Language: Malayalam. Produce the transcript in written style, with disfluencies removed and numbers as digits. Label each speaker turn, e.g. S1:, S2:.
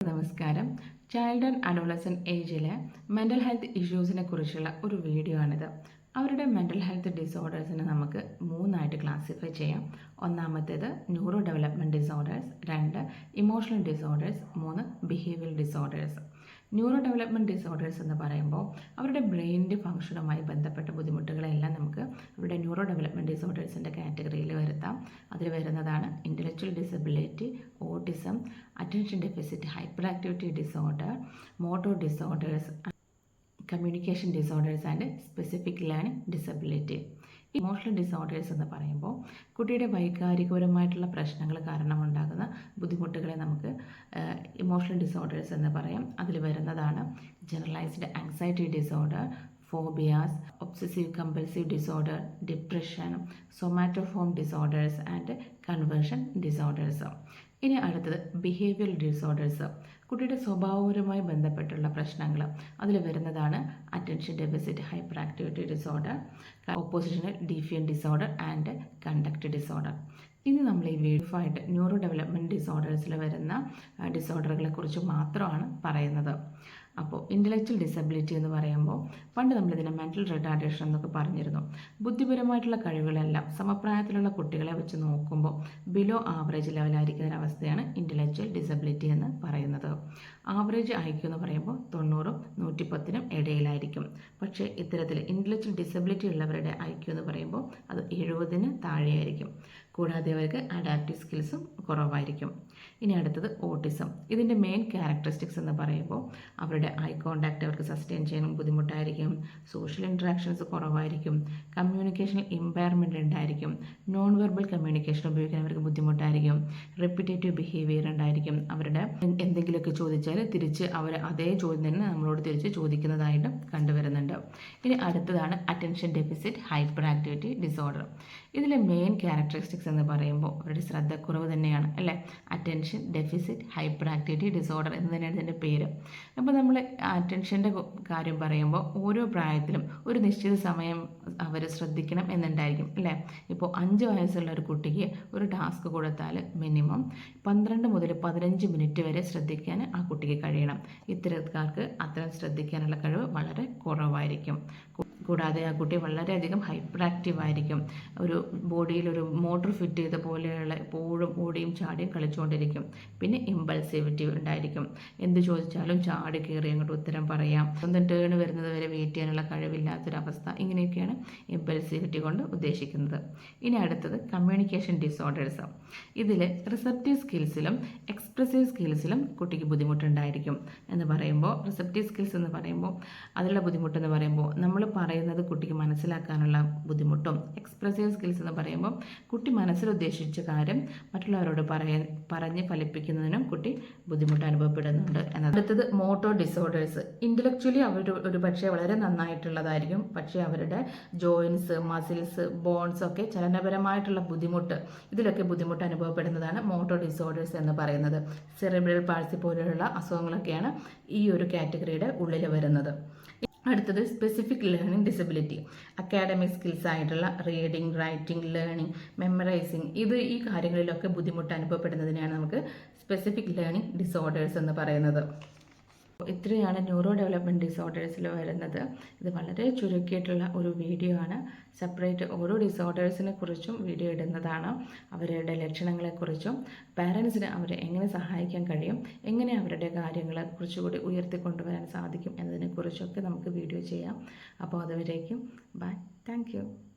S1: നമസ്കാരം. ചൈൽഡ് ആൻഡ് അഡോളസെൻ്റ് ഏജിലെ മെൻ്റൽ ഹെൽത്ത് ഇഷ്യൂസിനെ കുറിച്ചുള്ള ഒരു വീഡിയോ ആണിത്. അവരുടെ മെൻ്റൽ ഹെൽത്ത് ഡിസോർഡേഴ്സിനെ നമുക്ക് മൂന്നായിട്ട് ക്ലാസിഫൈ ചെയ്യാം. ഒന്നാമത്തേത് neuro development disorders, 2 emotional disorders, 3 behavioural disorders. Neuro development disorders എന്ന് പറയുമ്പോൾ അവരുടെ ബ്രെയിനിൻ്റെ ഫംഗ്ഷനുമായി ബന്ധപ്പെട്ട ബുദ്ധിമുട്ടുകളെല്ലാം നമുക്ക് അവരുടെ ന്യൂറോ ഡെവലപ്മെൻറ്റ് ഡിസോർഡേഴ്സിൻ്റെ കാറ്റഗറിയിൽ വരുത്താം. അതിൽ വരുന്നതാണ് intellectual disability, autism, attention deficit hyperactivity disorder, motor disorders, communication disorders and specific learning disability. Emotional disorders എന്ന് പറയുമ്പോൾ കുട്ടിയുടെ വൈകാരികപരമായിട്ടുള്ള പ്രശ്നങ്ങൾ കാരണമുണ്ടാകുന്ന ബുദ്ധിമുട്ടുകളെ നമുക്ക് ഇമോഷണൽ ഡിസോർഡേഴ്സ് എന്ന് പറയാം. അതിൽ വരുന്നതാണ് generalised anxiety disorder, phobias, obsessive compulsive disorder, depression, somatoform disorders and conversion disorders. ഇനി അടുത്തത് ബിഹേവിയറൽ ഡിസോർഡേഴ്സ്, കുട്ടിയുടെ സ്വഭാവപരമായി ബന്ധപ്പെട്ടുള്ള പ്രശ്നങ്ങൾ. അതിൽ വരുന്നതാണ് attention deficit hyperactivity disorder, oppositional defiant disorder and conduct disorder. ഇനി നമ്മൾ ഈ വീഡിയോ ആയിട്ട് ന്യൂറോ ഡെവലപ്മെൻറ്റ് ഡിസോർഡേഴ്സിൽ വരുന്ന ഡിസോർഡറുകളെ കുറിച്ച് മാത്രമാണ് പറയുന്നത്. അപ്പോൾ ഇൻ്റലക്ച്വൽ ഡിസബിലിറ്റി എന്ന് പറയുമ്പോൾ പണ്ട് നമ്മളിതിനെ മെൻ്റൽ റിട്ടാർഡേഷൻ എന്നൊക്കെ പറഞ്ഞിരുന്നു. ബുദ്ധിപരമായിട്ടുള്ള കഴിവുകളെല്ലാം സമപ്രായത്തിലുള്ള കുട്ടികളെ വെച്ച് നോക്കുമ്പോൾ ബിലോ ആവറേജ് ലെവലായിരിക്കുന്ന ഒരവസ്ഥയാണ് ഇൻ്റലക്ച്വൽ ഡിസബിലിറ്റി എന്ന് പറയുന്നത്. ആവറേജ് IQ എന്ന് പറയുമ്പോൾ 90-നും 110-നും ഇടയിലായിരിക്കും. പക്ഷേ ഇത്തരത്തിൽ ഇൻ്റലക്ച്വൽ ഡിസബിലിറ്റി ഉള്ളവരുടെ IQ എന്ന് പറയുമ്പോൾ അത് 70-ന് താഴെയായിരിക്കും. കൂടാതെ അവർക്ക് അഡാപ്റ്റീവ് സ്കിൽസും കുറവായിരിക്കും. ഇനി അടുത്തത് ഓട്ടിസം. ഇതിൻ്റെ മെയിൻ ക്യാരക്ടറിസ്റ്റിക്സ് എന്ന് പറയുമ്പോൾ അവരുടെ ഐ കോണ്ടാക്റ്റ് അവർക്ക് സസ്റ്റെയിൻ ചെയ്യാൻ ബുദ്ധിമുട്ടായിരിക്കും, സോഷ്യൽ ഇൻട്രാക്ഷൻസ് കുറവായിരിക്കും, കമ്മ്യൂണിക്കേഷനിൽ ഇമ്പയർമെൻ്റ് ഉണ്ടായിരിക്കും, നോൺ വെർബൽ കമ്മ്യൂണിക്കേഷൻ ഉപയോഗിക്കാൻ അവർക്ക് ബുദ്ധിമുട്ടായിരിക്കും, റെപ്പിറ്റേറ്റീവ് ബിഹേവിയർ ഉണ്ടായിരിക്കും. അവരുടെ എന്തെങ്കിലുമൊക്കെ ചോദിച്ചാൽ തിരിച്ച് അവർ അതേ ചോദ്യം തന്നെ നമ്മളോട് തിരിച്ച് ചോദിക്കുന്നതായിട്ട് കണ്ടുവരുന്നുണ്ട്. ഇനി അടുത്തതാണ് attention deficit hyperactivity disorder. ഇതിലെ മെയിൻ ക്യാരക്ടറിസ്റ്റിക്സ് എന്ന് പറയുമ്പോൾ അവരുടെ ശ്രദ്ധക്കുറവ് തന്നെയാണ്, അല്ലേ? Attention deficit hyperactivity disorder എന്ന് തന്നെയാണ് ഇതിൻ്റെ പേര്. അപ്പോൾ നമ്മൾ അറ്റൻഷൻ്റെ കാര്യം പറയുമ്പോൾ ഓരോ പ്രായത്തിലും ഒരു നിശ്ചിത സമയം അവർ ശ്രദ്ധിക്കണം എന്നുണ്ടായിരിക്കും, അല്ലേ? ഇപ്പോൾ 5 വയസ്സുള്ള ഒരു കുട്ടിക്ക് ഒരു ടാസ്ക് കൊടുത്താൽ മിനിമം 12 മുതൽ 15 മിനിറ്റ് വരെ ശ്രദ്ധിക്കാൻ ആ കുട്ടിക്ക് കഴിയണം. ഇത്തരക്കാർക്ക് അത്തരം ശ്രദ്ധിക്കാനുള്ള കഴിവ് വളരെ കുറവായിരിക്കും. കൂടാതെ ആ കുട്ടി വളരെയധികം ഹൈപ്പർ ആക്റ്റീവ് ആയിരിക്കും. ഒരു ബോഡിയിലൊരു മോട്ടോർ ഫിറ്റ് ചെയ്ത പോലെയുള്ള എപ്പോഴും ഓടിയും ചാടിയും കളിച്ചുകൊണ്ടിരിക്കും. പിന്നെ ഇമ്പൾസിവിറ്റി ഉണ്ടായിരിക്കും. എന്ത് ചോദിച്ചാലും ചാടി കയറി അങ്ങോട്ട് ഉത്തരം പറയാം. സ്വന്തം ടേൺ വരുന്നത് വരെ വെയിറ്റ് ചെയ്യാനുള്ള കഴിവില്ലാത്തൊരവസ്ഥ. ഇങ്ങനെയൊക്കെയാണ് ഇമ്പൾസിവിറ്റി കൊണ്ട് ഉദ്ദേശിക്കുന്നത്. ഇനി അടുത്തത് കമ്മ്യൂണിക്കേഷൻ ഡിസോർഡേഴ്സ്. ഇതിൽ റിസപ്റ്റീവ് സ്കിൽസിലും എക്സ്പ്രസീവ് സ്കിൽസിലും കുട്ടിക്ക് ബുദ്ധിമുട്ടുണ്ടായിരിക്കും എന്ന് പറയുമ്പോൾ, റിസപ്റ്റീവ് സ്കിൽസ് എന്ന് പറയുമ്പോൾ അതിലുള്ള ബുദ്ധിമുട്ടെന്ന് പറയുമ്പോൾ നമ്മൾ പറയുന്നത് കുട്ടിക്ക് മനസ്സിലാക്കാനുള്ള ബുദ്ധിമുട്ടും, എക്സ്പ്രസീവ് സ്കിൽസ് എന്ന് പറയുമ്പോൾ കുട്ടി മനസ്സിൽ ഉദ്ദേശിച്ച കാര്യം മറ്റുള്ളവരോട് പറഞ്ഞ് ഫലിപ്പിക്കുന്നതിനും കുട്ടി ബുദ്ധിമുട്ട് അനുഭവപ്പെടുന്നുണ്ട് എന്നത്. അടുത്തത് മോട്ടോർ ഡിസോർഡേഴ്സ്. ഇൻ്റലക്ച്വലി അവർ ഒരു പക്ഷേ വളരെ നന്നായിട്ടുള്ളതായിരിക്കും, പക്ഷേ അവരുടെ ജോയിൻസ്, മസിൽസ്, ബോൺസ് ഒക്കെ ചലനപരമായിട്ടുള്ള ബുദ്ധിമുട്ട്, ഇതിലൊക്കെ ബുദ്ധിമുട്ട് അനുഭവപ്പെടുന്നതാണ് മോട്ടോർ ഡിസോർഡേഴ്സ് എന്ന് പറയുന്നത്. സെറിബ്രൽ പാൾസി പോലെയുള്ള അസുഖങ്ങളൊക്കെയാണ് ഈ ഒരു കാറ്റഗറിയുടെ ഉള്ളിൽ വരുന്നത്. അടുത്തത് specific learning disability. Academic skills ആയിട്ടുള്ള റീഡിങ്, റൈറ്റിംഗ്, ലേണിംഗ്, മെമ്മറൈസിങ്, ഈ കാര്യങ്ങളിലൊക്കെ ബുദ്ധിമുട്ട് അനുഭവപ്പെടുന്നതിനെയാണ് നമുക്ക് സ്പെസിഫിക് ലേണിംഗ് ഡിസോർഡേഴ്സ് എന്ന് പറയുന്നത്. ഇത്രയാണ് ന്യൂറോ ഡെവലപ്മെൻറ്റ് ഡിസോർഡേഴ്സിൽ വരുന്നത്. ഇത് വളരെ ചുരുക്കിയിട്ടുള്ള ഒരു വീഡിയോ ആണ്. സെപ്പറേറ്റ് ഓരോ ഡിസോർഡേഴ്സിനെ കുറിച്ചും വീഡിയോ ഇടുന്നതാണ്. അവരുടെ ലക്ഷണങ്ങളെക്കുറിച്ചും പാരൻസിന് അവരെ എങ്ങനെ സഹായിക്കാൻ കഴിയും, എങ്ങനെ അവരുടെ കാര്യങ്ങൾ കുറച്ചുകൂടി ഉയർത്തിക്കൊണ്ടുവരാൻ സാധിക്കും എന്നതിനെക്കുറിച്ചൊക്കെ നമുക്ക് വീഡിയോ ചെയ്യാം. അപ്പോൾ അതുവരേക്കും ബൈ, താങ്ക് യു.